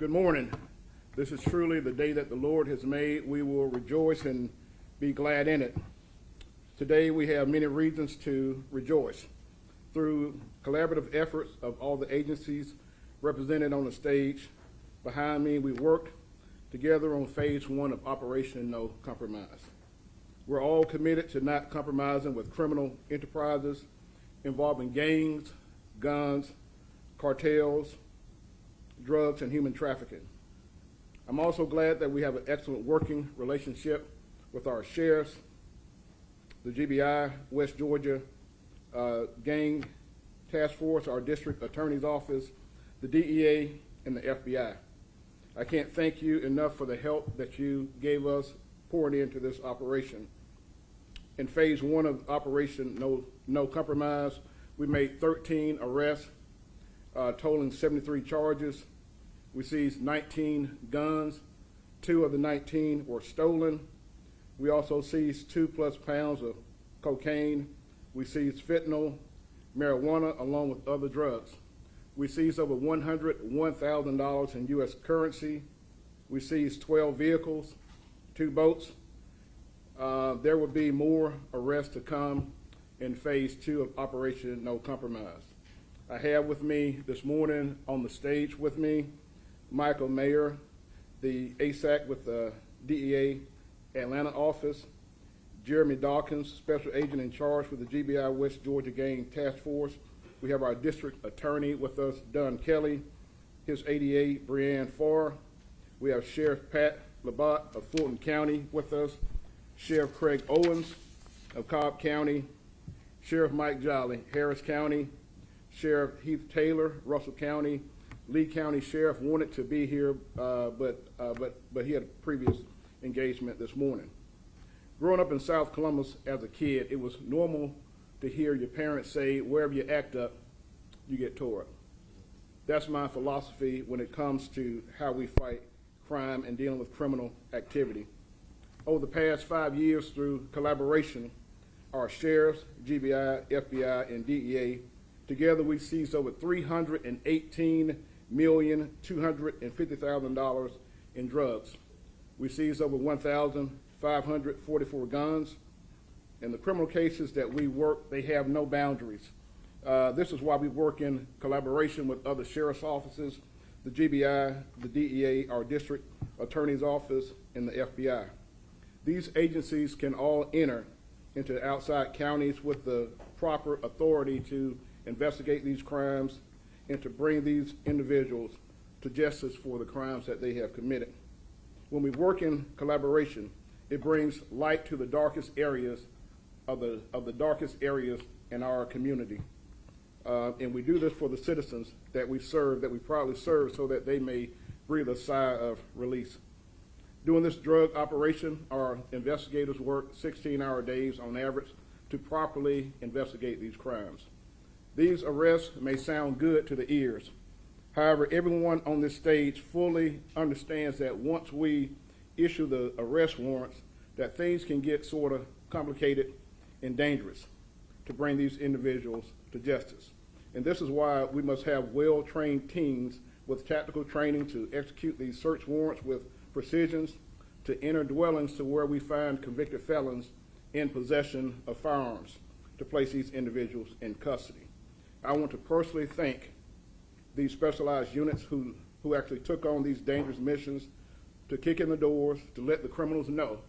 Good morning. This is truly the day that the Lord has made. We will rejoice and be glad in it. Today we have many reasons to rejoice. Through collaborative efforts of all the agencies represented on the stage behind me, we worked together on phase one of Operation No Compromise. We're all committed to not compromising with criminal enterprises involving gangs, guns, cartels, drugs, and human trafficking. I'm also glad that we have an excellent working relationship with our sheriffs, the GBI, West Georgia Gang Task Force, our district attorney's office, the DEA, and the FBI. I can't thank you enough for the help that you gave us pouring into this operation. In phase one of Operation No Compromise, we made 13 arrests, totaling 73 charges. We seized 19 guns. 2 of the 19 were stolen. We also seized 2+ pounds of cocaine. We seized fentanyl, marijuana, along with other drugs. We seized over $101,000 in U.S. currency. We seized 12 vehicles, 2 boats. There will be more arrests to come in phase 2 of Operation No Compromise. I have with me this morning on the stage with me Michael Mayer, the ASAC with the DEA Atlanta office, Jeremy Dawkins, special agent in charge for the GBI West Georgia Gang Task Force. We have our district attorney with us, Don Kelly, his ADA, Brianne Farr. We have Sheriff Pat Labatt of Fulton County with us, Sheriff Craig Owens of Cobb County, Sheriff Mike Jolly, Harris County, Sheriff Heath Taylor, Russell County. Lee County Sheriff wanted to be here, but he had a previous engagement this morning. Growing up in South Columbus as a kid, it was normal to hear your parents say, wherever you act up, you get tore up. That's my philosophy when it comes to how we fight crime and dealing with criminal activity. Over the past 5 years, through collaboration, our sheriffs, GBI, FBI, and DEA, together we seized over $318,250,000 in drugs. We seized over 1,544 guns. And the criminal cases that we work, they have no boundaries. This is why we work in collaboration with other sheriff's offices, the GBI, the DEA, our district attorney's office, and the FBI. These agencies can all enter into outside counties with the proper authority to investigate these crimes and to bring these individuals to justice for the crimes that they have committed. When we work in collaboration, it brings light to the darkest areas of the darkest areas in our community. And we do this for the citizens that we serve, that we proudly serve, so that they may breathe a sigh of release. During this drug operation, our investigators work 16-hour days on average to properly investigate these crimes. These arrests may sound good to the ears. However, everyone on this stage fully understands that once we issue the arrest warrants, that things can get sort of complicated and dangerous to bring these individuals to justice. And this is why we must have well-trained teams with tactical training to execute these search warrants with precision, to enter dwellings to where we find convicted felons in possession of firearms, to place these individuals in custody. I want to personally thank these specialized units who actually took on these dangerous missions to kick in the doors, to let the criminals know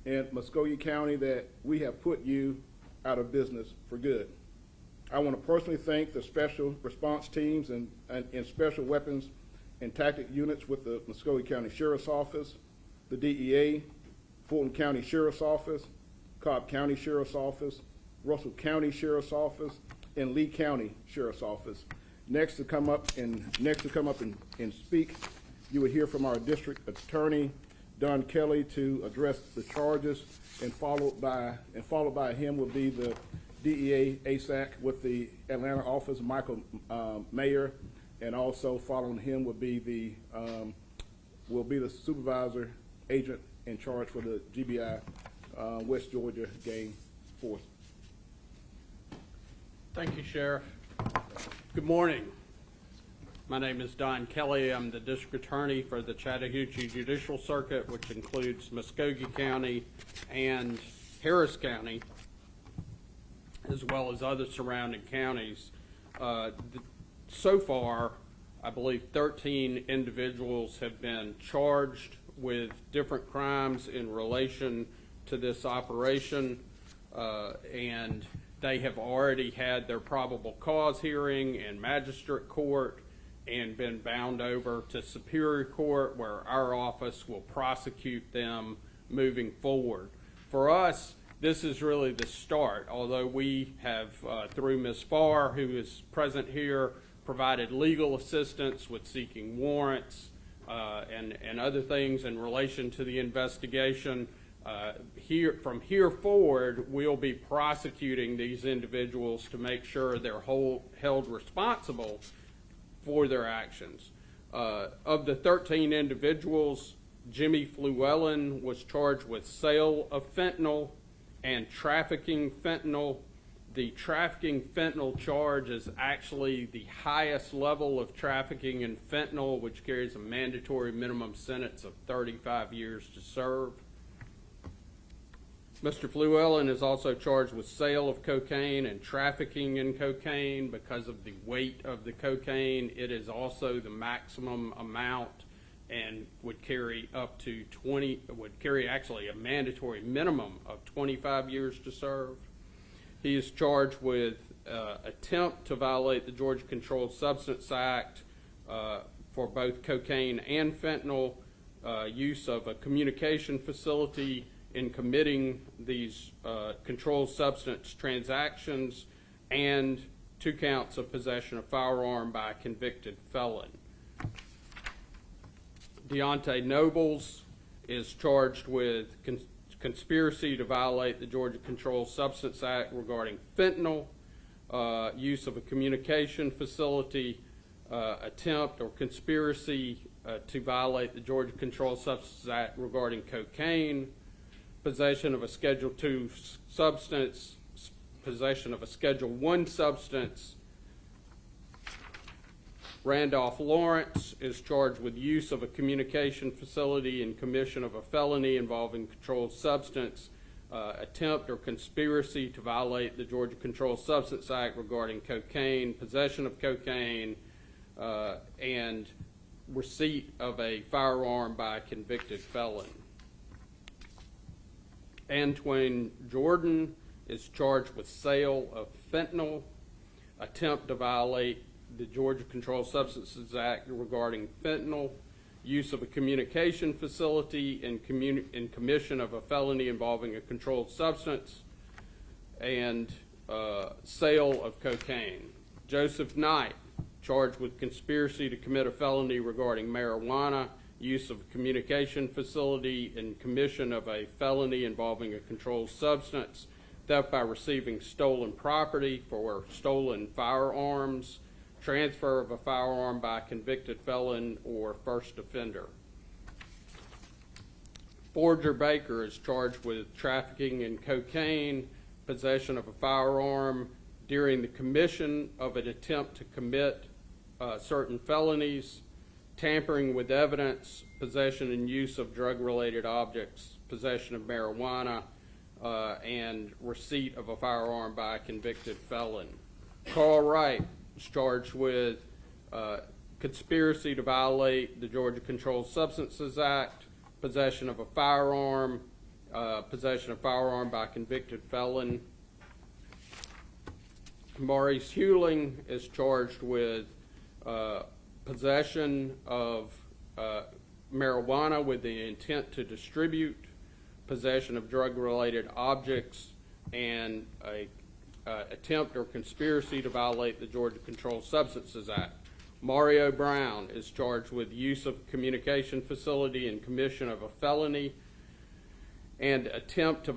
in Muscogee County that we have put you out of business for good. I want to personally thank the special response teams and special weapons and tactic units with the Muscogee County Sheriff's Office, the DEA, Fulton County Sheriff's Office, Cobb County Sheriff's Office, Russell County Sheriff's Office, and Lee County Sheriff's Office. Next to come up and speak, you will hear from our district attorney, Don Kelly, to address the charges, and followed by him will be the DEA ASAC with the Atlanta office, Michael Mayer, and also following him will be the supervisor agent in charge for the GBI West Georgia Gang Force. Thank you, Sheriff. Good morning. My name is Don Kelly. I'm the district attorney for the Chattahoochee Judicial Circuit, which includes Muscogee County and Harris County, as well as other surrounding counties. So far, I believe 13 individuals have been charged with different crimes in relation to this operation, and they have already had their probable cause hearing in magistrate court and been bound over to Superior Court, where our office will prosecute them moving forward. For us, this is really the start, although we have, through Ms. Farr, who is present here, provided legal assistance with seeking warrants and other things in relation to the investigation. From here forward, we'll be prosecuting these individuals to make sure they're held responsible for their actions. Of the 13 individuals, Jimmy Fluellen was charged with sale of fentanyl and trafficking fentanyl. The trafficking fentanyl charge is actually the highest level of trafficking in fentanyl, which carries a mandatory minimum sentence of 35 years to serve. Mr. Fluellen is also charged with sale of cocaine and trafficking in cocaine. Because of the weight of the cocaine, it is also the maximum amount and would carry actually a mandatory minimum of 25 years to serve. He is charged with attempt to violate the Georgia Controlled Substance Act for both cocaine and fentanyl, use of a communication facility in committing these controlled substance transactions, and 2 counts of possession of firearm by a convicted felon. Deontay Nobles is charged with conspiracy to violate the Georgia Controlled Substance Act regarding fentanyl, use of a communication facility, attempt or conspiracy to violate the Georgia Controlled Substance Act regarding cocaine, possession of a Schedule II substance, possession of a Schedule I substance. Randolph Lawrence is charged with use of a communication facility and commission of a felony involving controlled substance, attempt or conspiracy to violate the Georgia Controlled Substance Act regarding cocaine, possession of cocaine, and receipt of a firearm by a convicted felon. Antoine Jordan is charged with sale of fentanyl, attempt to violate the Georgia Controlled Substances Act regarding fentanyl, use of a communication facility in commission of a felony involving a controlled substance, and sale of cocaine. Joseph Knight, charged with conspiracy to commit a felony regarding marijuana, use of a communication facility in commission of a felony involving a controlled substance, theft by receiving stolen property for stolen firearms, transfer of a firearm by a convicted felon or first offender. Forger Baker is charged with trafficking in cocaine, possession of a firearm during the commission of an attempt to commit certain felonies, tampering with evidence, possession and use of drug-related objects, possession of marijuana, and receipt of a firearm by a convicted felon. Carl Wright is charged with conspiracy to violate the Georgia Controlled Substances Act, possession of a firearm, possession of firearm by a convicted felon. Maurice Hewling is charged with possession of marijuana with the intent to distribute, possession of drug-related objects, and a attempt or conspiracy to violate the Georgia Controlled Substances Act. Mario Brown is charged with use of communication facility and commission of a felony and attempt to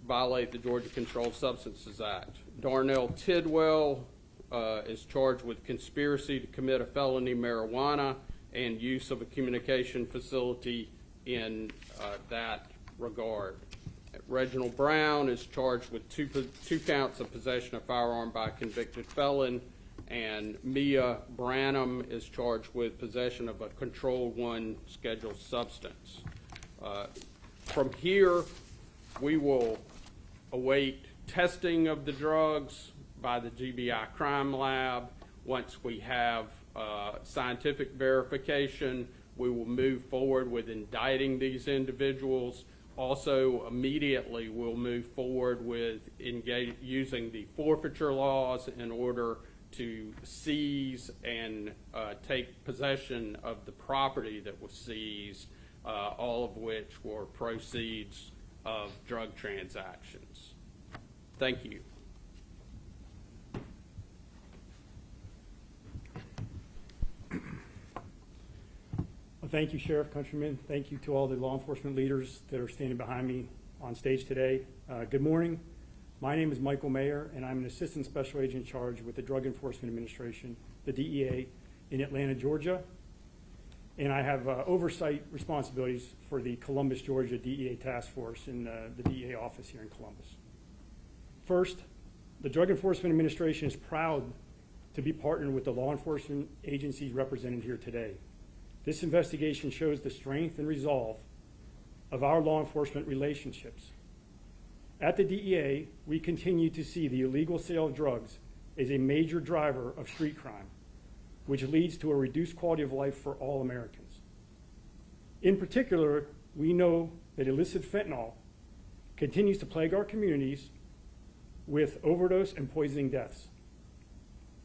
violate the Georgia Controlled Substances Act. Darnell Tidwell is charged with conspiracy to commit a felony marijuana and use of a communication facility in that regard. Reginald Brown is charged with two counts of possession of firearm by a convicted felon, and Mia Branham is charged with possession of a Control 1 scheduled substance. From here, we will await testing of the drugs by the GBI Crime Lab. Once we have scientific verification, we will move forward with indicting these individuals. Also, immediately, we'll move forward with using the forfeiture laws in order to seize and take possession of the property that was seized, all of which were proceeds of drug transactions. Thank you. Well, thank you, Sheriff Countryman. Thank you to all the law enforcement leaders that are standing behind me on stage today. Good morning. My name is Michael Mayer, and I'm an Assistant Special Agent in charge with the Drug Enforcement Administration, the DEA, in Atlanta, Georgia. And I have oversight responsibilities for the Columbus, Georgia DEA Task Force in the DEA office here in Columbus. First, the Drug Enforcement Administration is proud to be partnered with the law enforcement agencies represented here today. This investigation shows the strength and resolve of our law enforcement relationships. At the DEA, we continue to see the illegal sale of drugs as a major driver of street crime, which leads to a reduced quality of life for all Americans. In particular, we know that illicit fentanyl continues to plague our communities with overdose and poisoning deaths.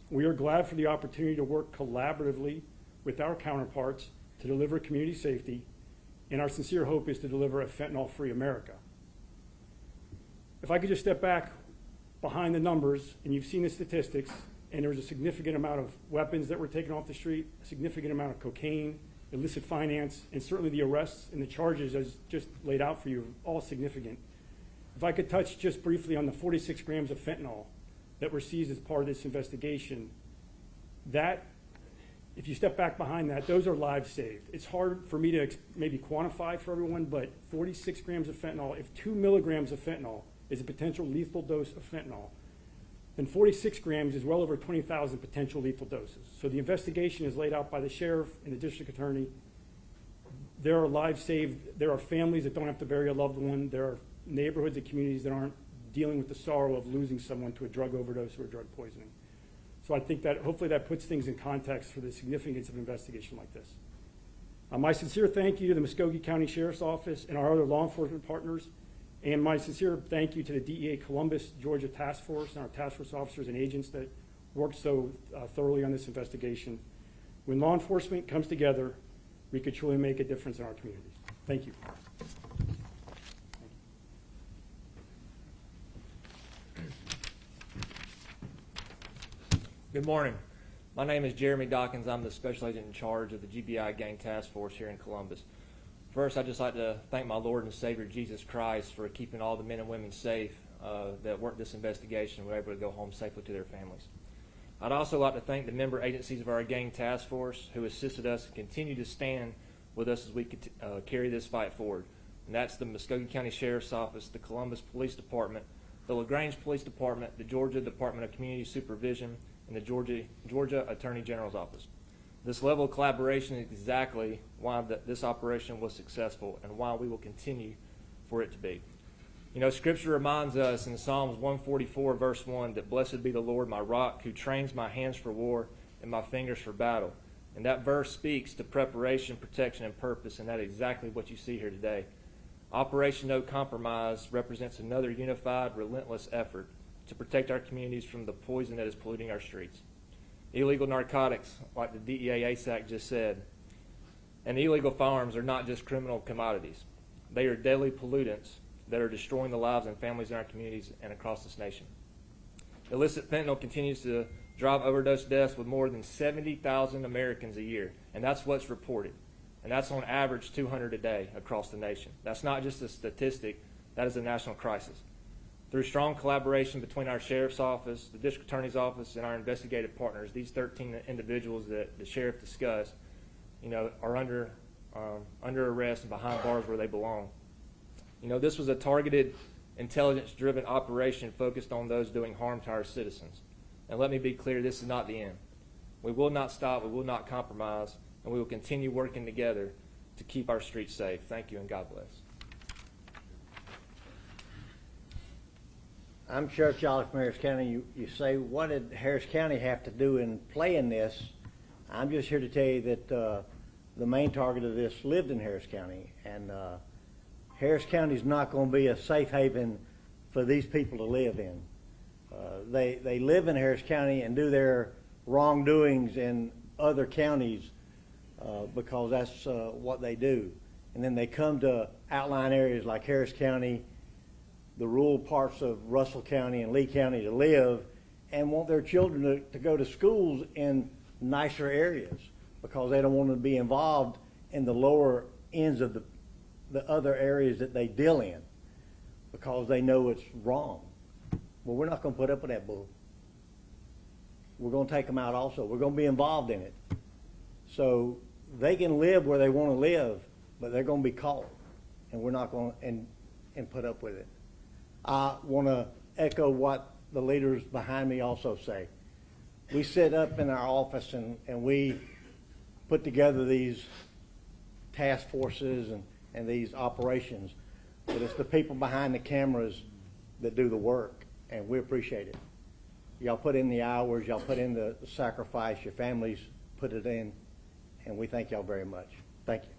We are glad for the opportunity to work collaboratively with our counterparts to deliver community safety, and our sincere hope is to deliver a fentanyl-free America. If I could just step back behind the numbers, and you've seen the statistics, and there was a significant amount of weapons that were taken off the street, a significant amount of cocaine, illicit finance, and certainly the arrests and the charges as just laid out for you, all significant. If I could touch just briefly on the 46 grams of fentanyl that were seized as part of this investigation, that, if you step back behind that, those are lives saved. It's hard for me to maybe quantify for everyone, but 46 grams of fentanyl, if 2 milligrams of fentanyl is a potential lethal dose of fentanyl, then 46 grams is well over 20,000 potential lethal doses. So the investigation is laid out by the sheriff and the district attorney. There are lives saved. There are families that don't have to bury a loved one. There are neighborhoods and communities that aren't dealing with the sorrow of losing someone to a drug overdose or a drug poisoning. So I think that hopefully that puts things in context for the significance of an investigation like this. My sincere thank you to the Muscogee County Sheriff's Office and our other law enforcement partners. And my sincere thank you to the DEA Columbus, Georgia Task Force and our task force officers and agents that worked so thoroughly on this investigation. When law enforcement comes together, we could truly make a difference in our communities. Thank you. Good morning. My name is Jeremy Dawkins. I'm the Special Agent in charge of the GBI Gang Task Force here in Columbus. First, I'd just like to thank my Lord and Savior Jesus Christ for keeping all the men and women safe that worked this investigation and were able to go home safely to their families. I'd also like to thank the member agencies of our gang task force who assisted us and continue to stand with us as we carry this fight forward. And that's the Muscogee County Sheriff's Office, the Columbus Police Department, the LaGrange Police Department, the Georgia Department of Community Supervision, and the Georgia Attorney General's Office. This level of collaboration is exactly why this operation was successful and why we will continue for it to be. You know, Scripture reminds us in Psalms 144, verse 1, that blessed be the Lord, my rock, who trains my hands for war and my fingers for battle. And that verse speaks to preparation, protection, and purpose, and that is exactly what you see here today. Operation No Compromise represents another unified, relentless effort to protect our communities from the poison that is polluting our streets. Illegal narcotics, like the DEA ASAC just said, and illegal firearms are not just criminal commodities. They are deadly pollutants that are destroying the lives and families in our communities and across this nation. Illicit fentanyl continues to drive overdose deaths with more than 70,000 Americans a year, and that's what's reported. And that's on average 200 a day across the nation. That's not just a statistic, that is a national crisis. Through strong collaboration between our Sheriff's Office, the District Attorney's Office, and our investigative partners, these 13 individuals that the Sheriff discussed, you know, are under arrest and behind bars where they belong. You know, this was a targeted, intelligence-driven operation focused on those doing harm to our citizens. And let me be clear, this is not the end. We will not stop, we will not compromise, and we will continue working together to keep our streets safe. Thank you, and God bless. I'm Sheriff Jolly from Harris County. You say, what did Harris County have to do in playing this? I'm just here to tell you that the main target of this lived in Harris County, and Harris County is not going to be a safe haven for these people to live in. They live in Harris County and do their wrongdoings in other counties because that's what they do. And then they come to outlying areas like Harris County, the rural parts of Russell County and Lee County to live, and want their children to go to schools in nicer areas because they don't want to be involved in the lower ends of the other areas that they deal in because they know it's wrong. Well, we're not going to put up with that bull. We're going to take them out also. We're going to be involved in it. So they can live where they want to live, but they're going to be caught, and we're not going to and put up with it. I want to echo what the leaders behind me also say. We sit up in our office and we put together these task forces and these operations, but it's the people behind the cameras that do the work, and we appreciate it. Y'all put in the hours, y'all put in the sacrifice, your families put it in, and we thank y'all very much. Thank you.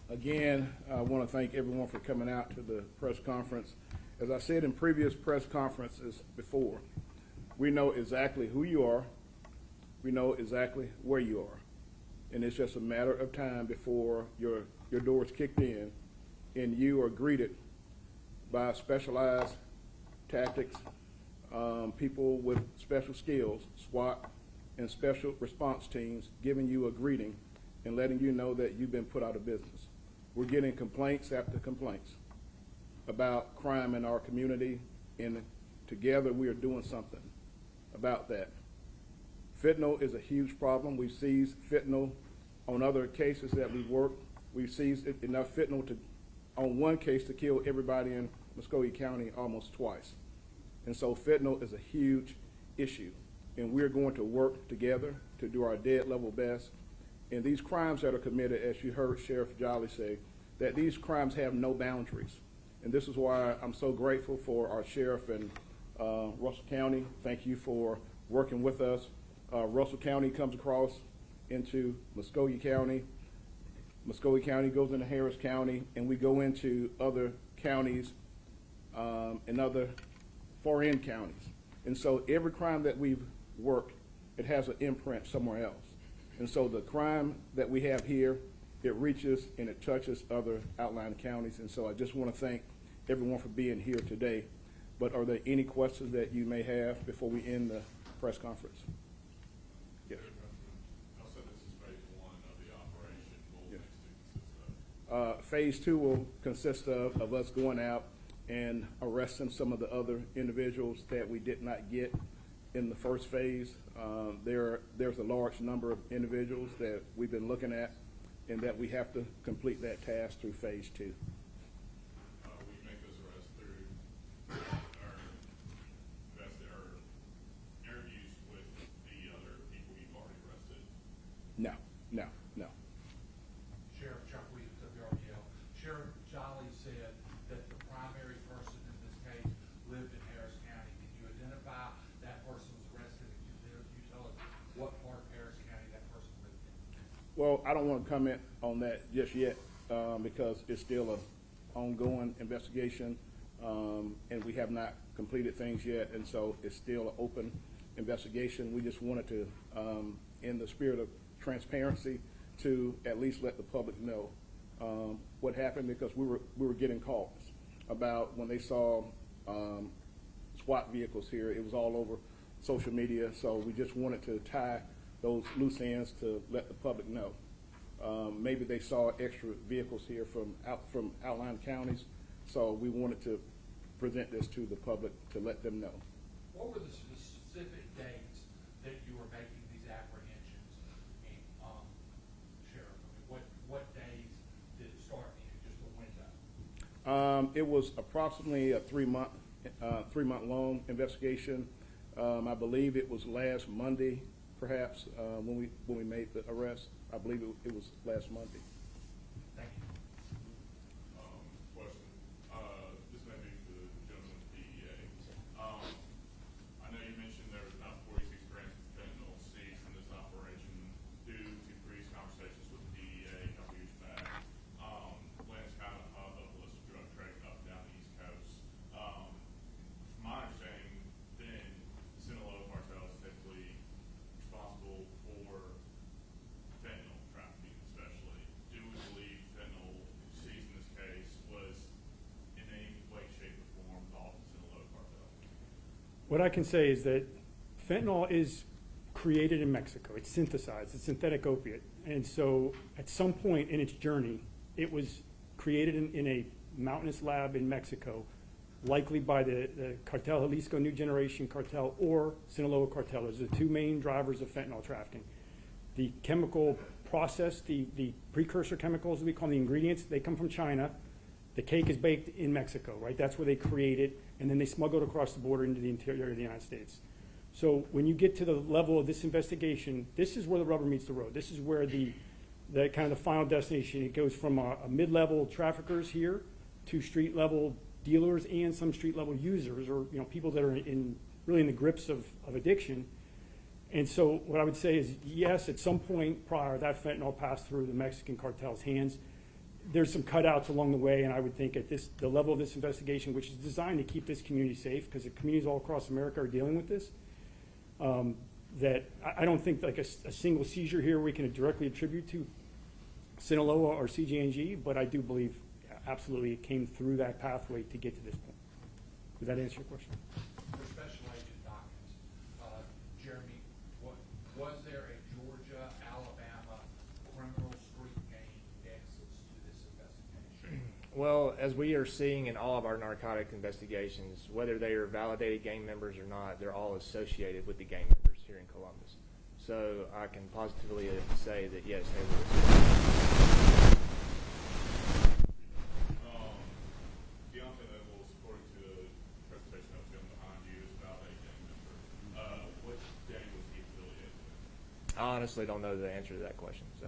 Again, I want to thank everyone for coming out to the press conference. As I said in previous press conferences before, we know exactly who you are. We know exactly where you are. And it's just a matter of time before your door is kicked in and you are greeted by specialized tactics, people with special skills, SWAT, and special response teams giving you a greeting and letting you know that you've been put out of business. We're getting complaints after complaints about crime in our community, and together we are doing something about that. Fentanyl is a huge problem. We've seized fentanyl on other cases that we've worked. We've seized enough fentanyl on one case to kill everybody in Muscogee County almost twice. And so fentanyl is a huge issue, and we're going to work together to do our dead level best. And these crimes that are committed, as you heard Sheriff Jolly say, that these crimes have no boundaries. And this is why I'm so grateful for our sheriff in Russell County. Thank you for working with us. Russell County comes across into Muscogee County. Muscogee County goes into Harris County, and we go into other counties and other foreign counties. And so every crime that we've worked, it has an imprint somewhere else. And so the crime that we have here, it reaches and it touches other outlying counties. And so I just want to thank everyone for being here today. But are there any questions that you may have before we end the press conference? Yes. I'll say this is phase one of the operation. What will phase two consist of? Phase two will consist of us going out and arresting some of the other individuals that we did not get in the first phase. There's a large number of individuals that we've been looking at, and that we have to complete that task through phase two. We make those arrests through our interviews with the other people you've already arrested. No. Sheriff Chuck Williams of the RTL. Sheriff Jolly said that the primary person in this case lived in Harris County. Can you identify that person was arrested? Can you tell us what part of Harris County that person lived in? Well, I don't want to comment on that just yet because it's still an ongoing investigation, and we have not completed things yet, and so it's still an open investigation. We just wanted to, in the spirit of transparency, to at least let the public know what happened, because we were getting calls about when they saw SWAT vehicles here. It was all over social media, so we just wanted to tie those loose ends to let the public know. Maybe they saw extra vehicles here from outlying counties, so we wanted to present this to the public to let them know. What were the specific dates that you were making these apprehensions in, Sheriff? I mean, what days did it start in, just a window? It was approximately a 3-month, 3-month-long investigation. I believe it was last Monday, perhaps, when we made the arrest. I believe it was last Monday. Thank you. Question, this may be for the gentleman with DEA. I know you mentioned there was about 46 grams of fentanyl seized in this operation due to previous conversations with the DEA a couple years back. Lance kind of hot up a list of drug trade up and down the East Coast. From my understanding, then Sinaloa cartel is typically responsible for fentanyl trafficking, especially. Do we believe fentanyl seized in this case was in any way, shape, or form involved in Sinaloa cartel? What I can say is that fentanyl is created in Mexico. It's synthesized. It's synthetic opiate. And so at some point in its journey, it was created in a mountainous lab in Mexico, likely by the cartel, Jalisco New Generation cartel or Sinaloa cartel. Those are the two main drivers of fentanyl trafficking. The chemical process, the precursor chemicals, we call them the ingredients, they come from China. The cake is baked in Mexico, right? That's where they create it, and then they smuggle it across the border into the interior of the United States. So when you get to the level of this investigation, this is where the rubber meets the road. This is where the kind of the final destination. It goes from a mid-level traffickers here to street-level dealers and some street-level users, or people that are really in the grips of addiction. And so what I would say is, yes, at some point prior, that fentanyl passed through the Mexican cartel's hands. There's some cutouts along the way, and I would think at the level of this investigation, which is designed to keep this community safe, because the communities all across America are dealing with this, that I don't think like a single seizure here we can directly attribute to Sinaloa or CGNG, but I do believe absolutely it came through that pathway to get to this point. Does that answer your question? For Special Agent Dawkins, Jeremy, was there a Georgia, Alabama criminal street gang nexus to this investigation? Well, as we are seeing in all of our narcotic investigations, whether they are validated gang members or not, they're all associated with the gang members here in Columbus. So I can positively say that yes, they were. Deontay Levels, according to the presentation that was given behind you, is about a gang member. What gang was he affiliated with? I honestly don't know the answer to that question. So.